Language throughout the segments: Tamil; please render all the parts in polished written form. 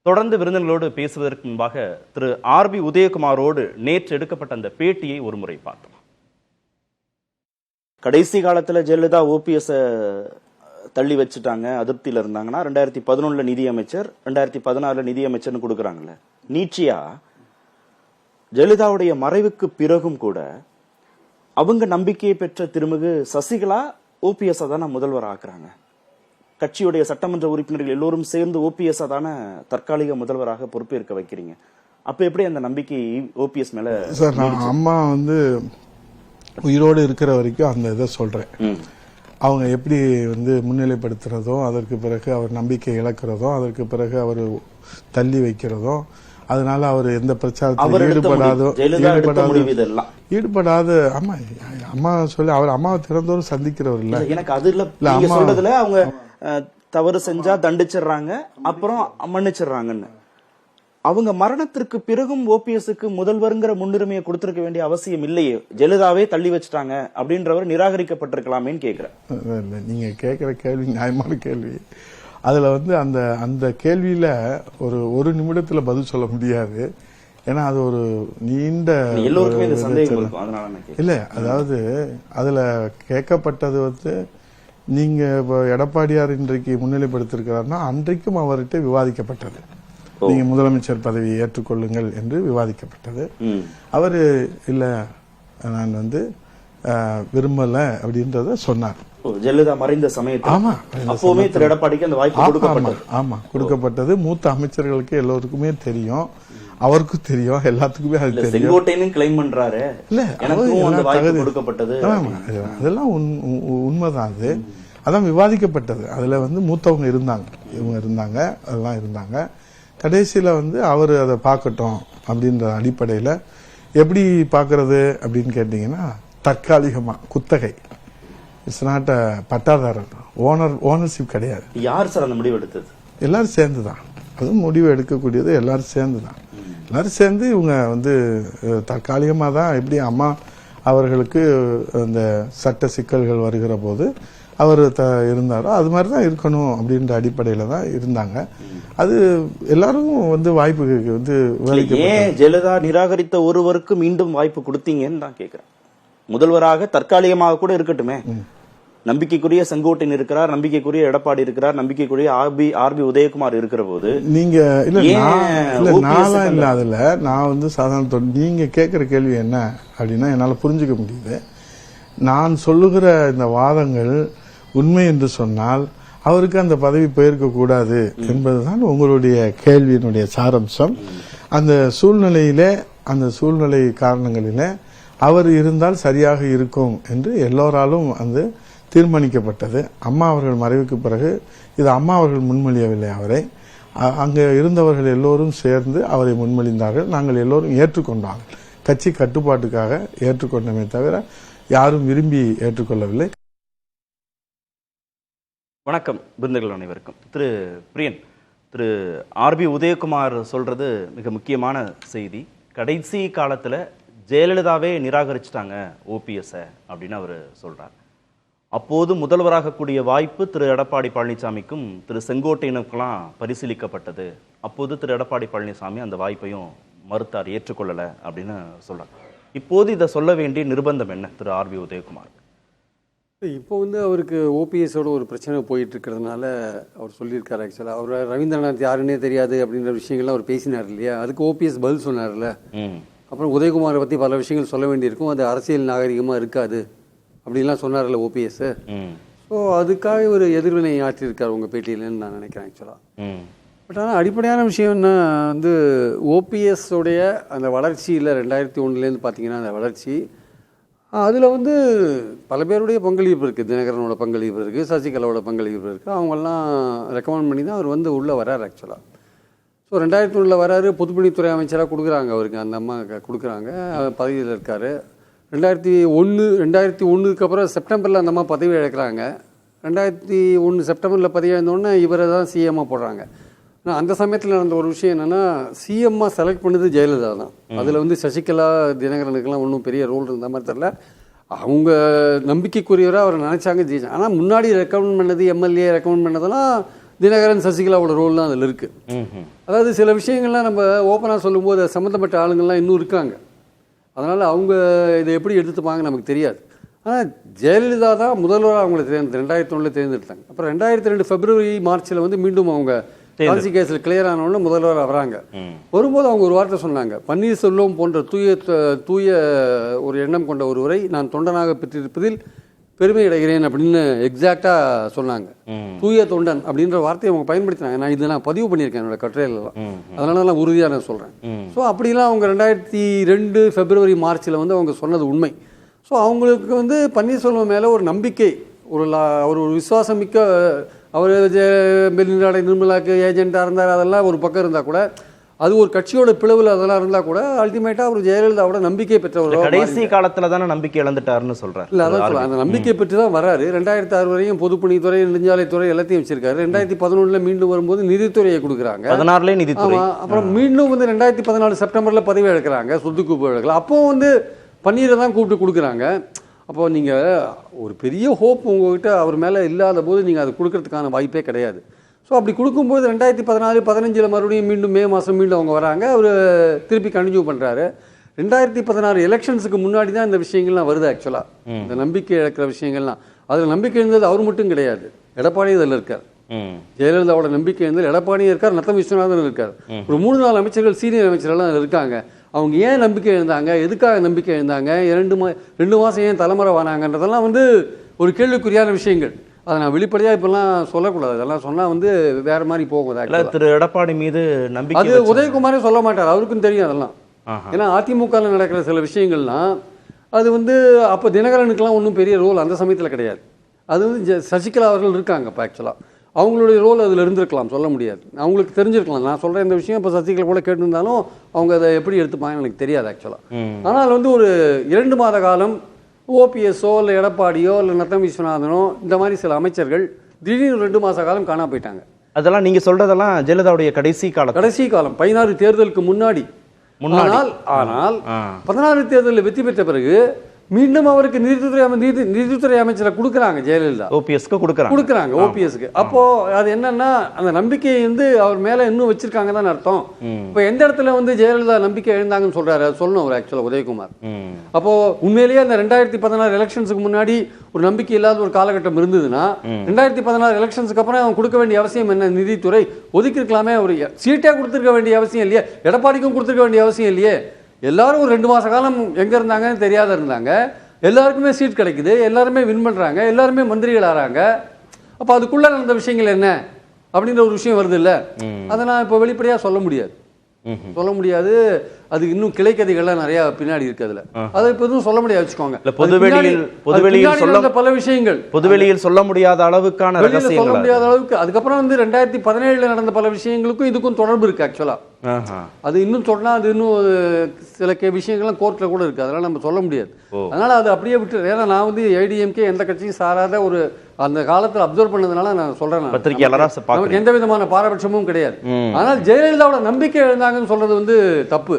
தொடர்ந்து விருந்தினர்களோடு பேசுவதற்கு முன்பாக திரு ஆர்பி உதயகுமாரோடு நேற்று எடுக்கப்பட்ட அந்த பேட்டியை ஒரு முறை பார்த்தோம். கடைசி காலத்துல ஜெயலலிதா ஓபிஎஸ் தள்ளி வச்சுட்டாங்க, அதிருப்தியில இருந்தாங்கன்னா 2011 நிதியமைச்சர், 2016 நிதியமைச்சர்னு கொடுக்குறாங்கல்ல. நீட்சியா ஜெயலலிதாவுடைய மறைவுக்கு பிறகும் கூட அவங்க நம்பிக்கையை பெற்ற திருமிகு சசிகலா ஓபிஎஸ் தானே முதல்வர் ஆக்குறாங்க. கட்சியுடைய சட்டமன்ற உறுப்பினர்கள் எல்லோரும் சேர்ந்து ஓபிஎஸ் தானே தற்காலிக முதல்வராக பொறுப்பேற்க வைக்கிறீங்க. அப்ப எப்படி அந்த நம்பிக்கை ஓபிஎஸ் மேல? சார், நான் அம்மா உயிரோடு இருக்கிற வரைக்கும் அந்த இதை சொல்றேன். அவங்க எப்படி முன்னிலைப்படுத்துறதோ, அதற்கு பிறகு அவர் நம்பிக்கை இழக்கிறதோ, அதற்கு பிறகு அவர் தள்ளி வைக்கிறதோ, அதனால அவர் எந்த பிரச்சாரத்தில் ஈடுபடாத அம்மா சொல்லி அவர் அம்மாவை திறந்தோறும் சந்திக்கிறவர் இல்ல. எனக்கு அது இல்ல சொல்றதுல அவங்க தவறு செஞ்சா தண்டிச்சிடுறாங்க, அப்புறம் மன்னிச்சிடுறாங்கன்னு. அவங்க மரணத்திற்கு பிறகும் ஓபிஎஸ்க்கு முதல்வருங்கிற முன்னுரிமையை கொடுத்திருக்க வேண்டிய அவசியம் இல்லையே. ஜெயலலிதாவே தள்ளி வச்சுட்டாங்க அப்படின்றவர் நிராகரிக்கப்பட்டிருக்கலாமேன்னு கேக்குறேன். நீங்க கேட்கிற கேள்வி நியாயமான கேள்வி. அதுல அந்த அந்த கேள்வியில ஒரு நிமிடத்துல பதில் சொல்ல முடியாது. ஏன்னா அது ஒரு நீண்ட இல்ல. அதாவது அதுல கேட்கப்பட்டது நீங்க எடப்பாடியார் இன்றைக்கு முன்னிலைப்படுத்திருக்கிறார்னா அன்றைக்கும் அவர்கிட்ட விவாதிக்கப்பட்டது. நீங்க முதலமைச்சர் பதவியை ஏற்றுக்கொள்ளுங்கள் என்று விவாதிக்கப்பட்டது. அவரு இல்ல, நான் விரும்பல அப்படின்றத சொன்னார். ஜெயலலிதா மறைந்த சமயத்தில் எடப்பாடிக்கு அந்த வாய்ப்பு கொடுக்கப்பட்டது. ஆமா, கொடுக்கப்பட்டது. மூத்த அமைச்சர்களுக்கு எல்லோருக்குமே தெரியும், அவருக்கும் தெரியும், எல்லாத்துக்குமே அது தெரியும். செங்கோட்டையனும் கிளைம் பண்றாரு இல்ல, கொடுக்கப்பட்டது. அதெல்லாம் உண்மைதான். அதான் விவாதிக்கப்பட்டது. அதுல மூத்தவங்க இருந்தாங்க, இவங்க இருந்தாங்க, அதெல்லாம் இருந்தாங்க. கடைசியில அவர் அதை பார்க்கட்டும் அப்படின்ற அடிப்படையில எப்படி பாக்குறது அப்படின்னு கேட்டீங்கன்னா, தற்காலிகமா குத்தகை, இட்ஸ் நாட் பட்டாதாரர், ஓனர்ஷிப் கிடையாது. யார் சார் அந்த முடிவு எடுத்தது? எல்லாரும் சேர்ந்துதான். அதுவும் முடிவு எடுக்கக்கூடியது எல்லாரும் சேர்ந்துதான். எல்லாரும் சேர்ந்து இவங்க தற்காலிகமா தான், எப்படி அம்மா அவர்களுக்கு அந்த சட்ட சிக்கல்கள் வருகிற போது அவர் இருந்தாரோ அது மாதிரிதான் இருக்கணும் அப்படின்ற அடிப்படையில தான் இருந்தாங்க. அது எல்லாரும் வாய்ப்பு ஏன் ஜெயலலிதா நிராகரித்த ஒருவருக்கு மீண்டும் வாய்ப்பு கொடுத்தீங்கன்னு தான் கேக்குறேன். முதல்வராக தற்காலிகமாக கூட இருக்கட்டுமே. நம்பிக்கைக்குரிய செங்கோட்டையன் இருக்கிறார், நம்பிக்கைக்குரிய எடப்பாடி இருக்கிறார், நம்பிக்கைக்குரிய ஆர்பி உதயகுமார் இருக்கிற போது நீங்க அதுல நான் சாதாரண நீங்க கேட்கிற கேள்வி என்ன அப்படின்னா என்னால புரிஞ்சுக்க முடியுது. நான் சொல்லுகிற இந்த வாதங்கள் உண்மை என்று சொன்னால் அவருக்கு அந்த பதவி போயிருக்க கூடாது என்பதுதான் உங்களுடைய கேள்வியினுடைய சாரம்சம். அந்த சூழ்நிலையிலே, அந்த சூழ்நிலை காரணங்களிலே அவர் இருந்தால் சரியாக இருக்கும் என்று எல்லோராலும் தீர்மானிக்கப்பட்டது. அம்மா அவர்கள் மறைவுக்கு பிறகு இது அம்மா அவர்கள் முன்மொழியவில்லை அவரை. அங்கே இருந்தவர்கள் எல்லோரும் சேர்ந்து அவரை முன்மொழிந்தார்கள். நாங்கள் எல்லோரும் ஏற்றுக்கொண்டாங்க. கட்சி கட்டுப்பாட்டுக்காக ஏற்றுக்கொண்டமே தவிர யாரும் விரும்பி ஏற்றுக்கொள்ளவில்லை. வணக்கம் விருந்துகள் அனைவருக்கும். திரு பிரியன், திரு ஆர்பி உதயகுமார் சொல்றது மிக முக்கியமான செய்தி. கடைசி காலத்துல ஜெயலலிதாவே நிராகரிச்சுட்டாங்க ஓபிஎஸ் அப்படின்னு அவர் சொல்றார். அப்போது முதல்வராக கூடிய வாய்ப்பு திரு எடப்பாடி பழனிசாமிக்கும் திரு செங்கோட்டையனுக்கெல்லாம் பரிசீலிக்கப்பட்டது. அப்போது திரு எடப்பாடி பழனிசாமி அந்த வாய்ப்பையும் மறுத்தார், ஏற்றுக்கொள்ளல அப்படின்னு சொல்றார். இப்போது இதை சொல்ல வேண்டிய நிர்பந்தம் என்ன திரு ஆர்பி உதயகுமார்? இப்போ அவருக்கு ஓபிஎஸோட ஒரு பிரச்சனை போயிட்டு இருக்கிறதுனால அவர் சொல்லியிருக்காரு. ஆக்சுவலாக அவர் ரவீந்திரநாத் யாருன்னே தெரியாது அப்படின்ற விஷயங்கள்லாம் அவர் பேசினார் இல்லையா, அதுக்கு ஓபிஎஸ் பதில் சொன்னார்ல. அப்புறம் உதயகுமாரை பற்றி பல விஷயங்கள் சொல்ல வேண்டியிருக்கும், அது அரசியல் நாகரிகமாக இருக்காது அப்படின்லாம் சொன்னார்ல ஓபிஎஸ். ஸோ அதுக்காக ஒரு எதிர்வினை ஆற்றியிருக்கார் உங்கள் பேட்டியிலன்னு நான் நினைக்கிறேன் ஆக்சுவலாக. பட் ஆனால் அடிப்படையான விஷயம்னா ஓபிஎஸ்ஸோடைய அந்த வளர்ச்சியில் 2001 பார்த்தீங்கன்னா அந்த வளர்ச்சி அதில் பல பேருடைய பங்களிப்பு இருக்குது. தினகரனோட பங்களிப்பு இருக்குது, சசிகலாவோட பங்களிப்பு இருக்குது. அவங்கெல்லாம் ரெக்கமெண்ட் பண்ணி தான் அவர் உள்ளே வரார் ஆக்சுவலாக. ஸோ 2001 வராரு, பொதுப்பணித்துறை அமைச்சராக கொடுக்குறாங்க அவருக்கு, அந்த அம்மா கொடுக்குறாங்க, பதவியில் இருக்கார். 2001 அப்புறம் செப்டம்பரில் அந்த அம்மா பதவி இழக்கிறாங்க. 2001 செப்டம்பரில் பதவி இழந்தோடனே இவரை தான் சிஎம்மாக போடுறாங்க. ஆனால் அந்த சமயத்தில் நடந்த ஒரு விஷயம் என்னென்னா, சிஎம்மாக செலக்ட் பண்ணது ஜெயலலிதா தான். அதில் சசிகலா தினகரனுக்கெல்லாம் ஒன்றும் பெரிய ரோல் இருந்த மாதிரி தெரில. அவங்க நம்பிக்கைக்குரியவராக அவரை நினச்சாங்க, ஜெயிச்சாங்க. ஆனால் முன்னாடி ரெக்கமெண்ட் பண்ணது, எம்எல்ஏ ரெக்கமெண்ட் பண்ணதெல்லாம் தினகரன் சசிகலாவோட ரோல் தான் அதில் இருக்குது. அதாவது சில விஷயங்கள்லாம் நம்ம ஓப்பனாக சொல்லும்போது சம்மந்தப்பட்ட ஆளுங்கள்லாம் இன்னும் இருக்காங்க. அதனால் அவங்க இதை எப்படி எடுத்துப்பாங்க நமக்கு தெரியாது. ஆனால் ஜெயலலிதா தான் முதல்வராக அவங்களை 2001 தேர்ந்தெடுத்தாங்க. அப்புறம் 2002 பிப்ரவரி மார்ச்சில் வந்து மீண்டும் அவங்க காசி கேஸில் கிளியர் ஆனவொன்னு முதல்வராக வராங்க. வரும்போது அவங்க ஒரு வார்த்தை சொன்னாங்க, பன்னீர்செல்வம் போன்ற தூய ஒரு எண்ணம் கொண்ட ஒருவரை நான் தொண்டனாக பெற்றிருப்பதில் பெருமை அடைகிறேன் அப்படின்னு எக்ஸாக்டாக சொன்னாங்க. தூய தொண்டன் அப்படின்ற வார்த்தையை அவங்க பயன்படுத்தினாங்க. நான் பதிவு பண்ணியிருக்கேன் என்னோட கட்டுரையிலலாம். அதனால நான் உறுதியாக நான் சொல்கிறேன். ஸோ அப்படிலாம் அவங்க 2002 பிப்ரவரி மார்ச்சில் வந்து அவங்க சொன்னது உண்மை. ஸோ அவங்களுக்கு வந்து பன்னீர்செல்வம் மேலே ஒரு நம்பிக்கை, ஒரு விசுவாசமிக்க, அவர் வெளிநாடு நிர்மலாக்கு ஏஜென்ட்டாக இருந்தார், அதெல்லாம் ஒரு பக்கம் இருந்தால் கூட, அது ஒரு கட்சியோட பிளவில் அதெல்லாம் இருந்தால் கூட அல்டிமேட்டாக அவர் ஜெயலலிதாவோட நம்பிக்கை பெற்றவர். கடைசி காலத்தில் தானே நம்பிக்கை இழந்துட்டாருன்னு சொல்கிறார். இல்லை, அதான் சொல்கிறேன், அந்த நம்பிக்கை பெற்று தான் வர்றாரு. 2006 வரையும் பொதுப்பணித்துறை, நெடுஞ்சாலைத்துறை எல்லாத்தையும் வச்சிருக்காரு. 2011 மீண்டும் வரும்போது நிதித்துறையை கொடுக்குறாங்க. 16 நிதித்துறை. அப்புறம் மீண்டும் வந்து 2014 செப்டம்பரில் பதவி எடுக்கிறாங்க, சொத்துக்குப்பு எடுக்கலாம். அப்போ வந்து பன்னீரை தான் கூப்பிட்டு கொடுக்குறாங்க. அப்போ நீங்கள் ஒரு பெரிய ஹோப் உங்கள்கிட்ட அவர் மேலே இல்லாத போது நீங்கள் அதை கொடுக்கறதுக்கான வாய்ப்பே கிடையாது. ஸோ அப்படி கொடுக்கும்போது 2014-15 மறுபடியும் மீண்டும் மே மாதம் மீண்டும் அவங்க வராங்க. அவர் திருப்பி கண்டினியூ பண்ணுறாரு. 2016 எலெக்ஷன்ஸுக்கு முன்னாடி தான் இந்த விஷயங்கள்லாம் வருது. ஆக்சுவலாக இந்த நம்பிக்கை இழக்கிற விஷயங்கள்லாம், அதில் நம்பிக்கை இருந்தது அவர் மட்டும் கிடையாது, எடப்பாடி இதில் இருக்கார். ஜெயலலிதாவோட நம்பிக்கை இருந்தது எடப்பாடியும் இருக்கார், நத்தம் விஸ்வநாதன் இருக்கார். ஒரு 3-4 அமைச்சர்கள், சீனியர் அமைச்சர்கள்லாம் இருக்காங்க. அவங்க ஏன் நம்பிக்கை எழுந்தாங்க, எதுக்காக நம்பிக்கை எழுந்தாங்க, 2 மாதம் ஏன் தலைமுறை வானாங்கன்றதெல்லாம் வந்து ஒரு கேள்விக்குறியான விஷயங்கள். அதை நான் வெளிப்படையாக இப்பெல்லாம் சொல்லக்கூடாது. அதெல்லாம் சொன்னால் வந்து வேற மாதிரி போகுது. திரு எடப்பாடி மீது நம்பிக்கை அது உதயகுமாரே சொல்ல மாட்டார், அவருக்கும் தெரியும் அதெல்லாம். ஏன்னா அதிமுகவில் நடக்கிற சில விஷயங்கள்லாம் அது வந்து அப்போ தினகரனுக்கெல்லாம் ஒன்றும் பெரிய ரோல் அந்த சமயத்தில் கிடையாது. அது வந்து சசிகலா அவர்கள் இருக்காங்க. இப்போ ஆக்சுவலாக அவங்களுடைய ரோல் அதில் இருந்திருக்கலாம், சொல்ல முடியாது. அவங்களுக்கு தெரிஞ்சிருக்கலாம். நான் சொல்கிற இந்த விஷயம் இப்போ சசிகலா கூட கேட்டிருந்தாலும் அவங்க அதை எப்படி எடுத்துப்பாங்கன்னு எனக்கு தெரியாது ஆக்சுவலாக. ஆனால் வந்து ஒரு 2 மாத காலம் ஓபிஎஸ்ஓ இல்லை எடப்பாடியோ இல்லை நத்தம் விஸ்வநாதனோ இந்த மாதிரி சில அமைச்சர்கள் திடீர்னு 2 மாத காலம் காணா போயிட்டாங்க. அதெல்லாம் நீங்கள் சொல்கிறதெல்லாம் ஜெயலலிதாவுடைய கடைசி காலம் 16 தேர்தலுக்கு முன்னாடி. ஆனால் 16 தேர்தலில் வெற்றி பெற்ற பிறகு மீண்டும் அவருக்கு நிதித்துறை அமைச்சரை கொடுக்குறாங்க. ஜெயலலிதா ஓபிஎஸ்க்கு கொடுக்குறாங்க. ஓபிஎஸ்க்கு அப்போ அது என்னன்னா அந்த நம்பிக்கையை வந்து அவர் மேல இன்னும் வச்சிருக்காங்க தான் அர்த்தம். இப்போ எந்த இடத்துல வந்து ஜெயலலிதா நம்பிக்கை எழுந்தாங்கன்னு சொல்றாரு, அது சொல்லணும் அவர் ஆக்சுவலா உதயகுமார். அப்போ உண்மையிலேயே அந்த 2016 எலெக்ஷன்ஸுக்கு முன்னாடி ஒரு நம்பிக்கை இல்லாத ஒரு காலகட்டம் இருந்ததுன்னா 2016 எலெக்ஷன்ஸுக்கு அப்புறம் அவங்க கொடுக்க வேண்டிய அவசியம் என்ன? நிதித்துறை ஒதுக்கி இருக்கலாமே, ஒரு சீட்டே கொடுத்துருக்க வேண்டிய அவசியம் இல்லையே, எடப்பாடிக்கும் கொடுத்துருக்க வேண்டிய அவசியம் இல்லையே. எல்லாரும் ஒரு 2 மாத காலம் எங்க இருந்தாங்கன்னு தெரியாத இருந்தாங்க. எல்லாருக்குமே சீட் கிடைக்குது, எல்லாருமே வின் பண்றாங்க, எல்லாருமே மந்திரிகள் ஆறாங்க. அப்ப அதுக்குள்ள நடந்த விஷயங்கள் என்ன அப்படின்ற ஒரு விஷயம் வருது இல்ல. அதை நான் இப்ப வெளிப்படையா சொல்ல முடியாது. அது இன்னும் கிளைக்கதைகள்லாம் நிறைய பின்னாடி இருக்கு. அதுல அதை இப்ப எதுவும் சொல்ல முடியாது வச்சுக்கோங்க. பொதுவெளியில் பல விஷயங்கள் பொதுவெளியில் சொல்ல முடியாத அளவுக்கான சொல்ல முடியாத அளவுக்கு. அதுக்கப்புறம் வந்து 2017 நடந்த பல விஷயங்களுக்கும் இதுக்கும் தொடர்பு இருக்கு ஆக்சுவலா. அது இன்னும் சொன்னா அது இன்னும் சில விஷயங்கள்லாம் கோர்ட்ல கூட இருக்கு, அதனால நம்ம சொல்ல முடியாது. அதனால அது அப்படியே விட்டு. ஏன்னா நான் வந்து ஏடிஎம்கே எந்த கட்சியும் சாராத ஒரு அந்த காலத்தில் அப்சர்வ் பண்ணதுனால நான் சொல்றேன். நமக்கு எந்த விதமான பாரபட்சமும் கிடையாது. ஆனால் ஜெயலலிதாவோட நம்பிக்கை எழுந்தாங்கன்னு சொல்றது வந்து தப்பு.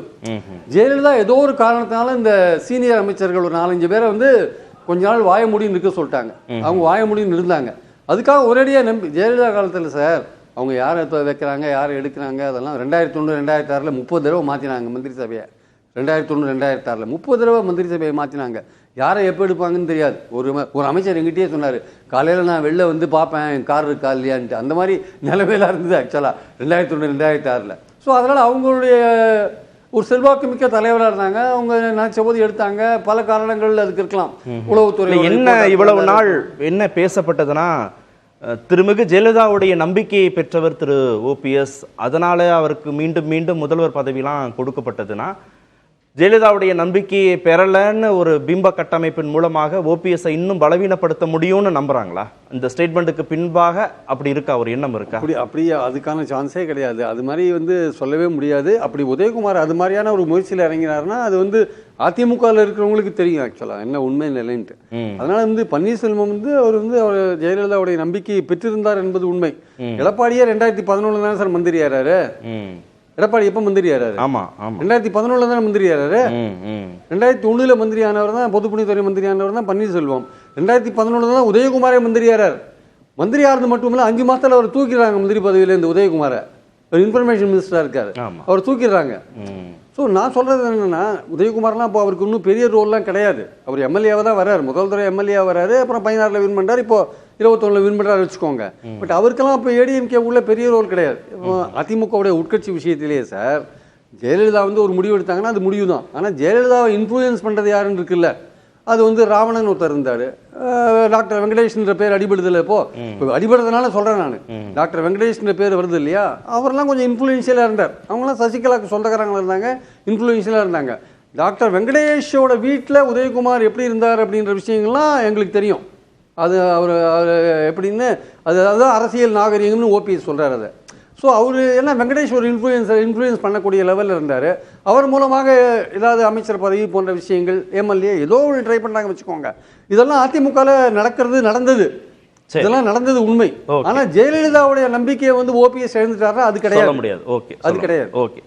ஜெயலலிதா ஏதோ ஒரு காரணத்தினால இந்த சீனியர் அமைச்சர்கள் ஒரு 4-5 பேரை வந்து கொஞ்ச நாள் வாய முடியும் இருக்க சொல்லிட்டாங்க. அவங்க வாய முடியும் இருந்தாங்க. அதுக்காக ஒரேடியா ஜெயலலிதா காலத்தில் சார் அவங்க யாரை வைக்கிறாங்க, யாரை எடுக்கிறாங்க, அதெல்லாம் 2001-2006 30 தடவை மாற்றினாங்க மந்திரி சபையை. 2001-2006 30 தடவை மந்திரி சபையை மாற்றினாங்க. யாரை எப்போ எடுப்பாங்கன்னு தெரியாது. ஒரு அமைச்சர் எங்கிட்டே சொன்னார், காலையில் நான் வெளில வந்து பார்ப்பேன் என் கார் இருக்கா இல்லையான்ட்டு. அந்த மாதிரி நிலைமையில இருந்தது ஆக்சுவலாக 2001-2006. ஸோ அதனால் அவங்களுடைய ஒரு செல்வாக்கு மிக்க தலைவராக இருந்தாங்க. அவங்க நினைச்ச போது எடுத்தாங்க. பல காரணங்கள் அதுக்கு இருக்கலாம். உளவுத்துறை என்ன இவ்வளவு நாள் என்ன பேசப்பட்டதுன்னா, திருமிகு ஜெயலலிதாவுடைய நம்பிக்கையை பெற்றவர் திரு ஓபிஎஸ், அதனால அவருக்கு மீண்டும் மீண்டும் முதல்வர் பதவியெல்லாம் கொடுக்கப்பட்டதுன்னா, ஜெயலலிதாவுடைய நம்பிக்கையை பெறலன்னு ஒரு பிம்ப கட்டமைப்பின் மூலமாக ஓபிஎஸ்ஐ இன்னும் பலவீனப்படுத்த முடியும்னு நம்புறாங்களா? இந்த ஸ்டேட்மெண்ட்டுக்கு பின்பாக அப்படி இருக்கா, ஒரு எண்ணம் இருக்கா? அப்படியே அதுக்கான சான்ஸே கிடையாது. அது மாதிரி வந்து சொல்லவே முடியாது. அப்படி உதயகுமார் அது மாதிரியான ஒரு முயற்சியில் இறங்கினார்னா அது வந்து அதிமுகவில் இருக்கிறவங்களுக்கு தெரியும் ஆக்சுவலாக என்ன உண்மை நிலைன்ட்டு. அதனால வந்து பன்னீர்செல்வம் வந்து அவர் ஜெயலலிதாவுடைய நம்பிக்கையை பெற்றிருந்தார் என்பது உண்மை. எடப்பாடியே 2011 தானே சார் மந்திரி ஆறாரு. எடப்பாடி எப்ப மந்திரி ஆறாரு? 2011 தானே மந்திரி ஆறாரு. 2001 மந்திரி ஆனவர் தான், பொதுப்பணித்துறை மந்திரி ஆனவர் தான் பன்னீர்செல்வம். 2011 தான் உதயகுமாரே மந்திரி ஆறார். மந்திரி ஆறுது மட்டும் இல்லை 5 மாதத்தில் அவர் தூக்கிடுறாங்க மந்திரி பதவியிலேருந்து உதயகுமாரை. ஒரு இன்ஃபர்மேஷன் மினிஸ்டராக இருக்காரு, அவர் தூக்கிடுறாங்க. ஸோ நான் சொல்கிறது என்னென்னா, உதயகுமார்லாம் இப்போ அவருக்கு இன்னும் பெரிய ரோல்லாம் கிடையாது. அவர் எம்எல்ஏவாக தான் வர்றாரு, முதல் தடவை எம்எல்ஏவாக வர்றாரு, அப்புறம் 16 வின் பண்ணுறாரு, இப்போ 21 வின் பண்ணுறாரு வச்சுக்கோங்க. பட் அவருக்கெல்லாம் இப்போ ஏடிஎம்கே உள்ள பெரிய ரோல் கிடையாது. அதிமுகவுடைய உட்கட்சி விஷயத்திலேயே சார், ஜெயலலிதா வந்து ஒரு முடிவு எடுத்தாங்கன்னா அது முடிவு தான். ஆனால் ஜெயலலிதாவை இன்ஃப்ளூயன்ஸ் பண்ணுறது யாருன்னு இருக்குல்ல, அது வந்து ராவணன் ஒருத்தர் இருந்தார். டாக்டர் வெங்கடேஷ்ன்ற பேர் அடிபடுதில்ல, இப்போ அடிபடுறதுனால சொல்கிறேன் நான். டாக்டர் வெங்கடேஷ்ன்ற பேர் வருது இல்லையா, அவரெல்லாம் கொஞ்சம் இன்ஃப்ளூயன்ஷியலாக இருந்தார். அவங்களாம் சசிகலாவுக்கு சொந்தக்காரங்களாக இருந்தாங்க, இன்ஃப்ளூயன்ஷியலாக இருந்தாங்க. டாக்டர் வெங்கடேஷோட வீட்டில் உதயகுமார் எப்படி இருந்தார் அப்படின்ற விஷயங்கள்லாம் எங்களுக்கு தெரியும். அது அவர் எப்படின்னு அதுதான் அரசியல் நாகரிகம்னு ஓபிஎஸ் சொல்கிறார் அதை. ஸோ அவர் என்ன, வெங்கடேஷ் ஒரு இன்ஃப்ளூயன்ஸ் பண்ணக்கூடிய லெவலில் இருந்தார். அவர் மூலமாக ஏதாவது அமைச்சர் பதவி போன்ற விஷயங்கள், எம்எல்ஏ ஏதோ ஒரு ட்ரை பண்ணாங்க வச்சுக்கோங்க. இதெல்லாம் அதிமுகவில் நடந்தது, இதெல்லாம் நடந்தது உண்மை. ஆனால் ஜெயலலிதாவுடைய நம்பிக்கையை வந்து ஓபிஎஸ் எழுந்துட்டாரா, அது கிடையாது. முடியாது. ஓகே, அது கிடையாது. ஓகே.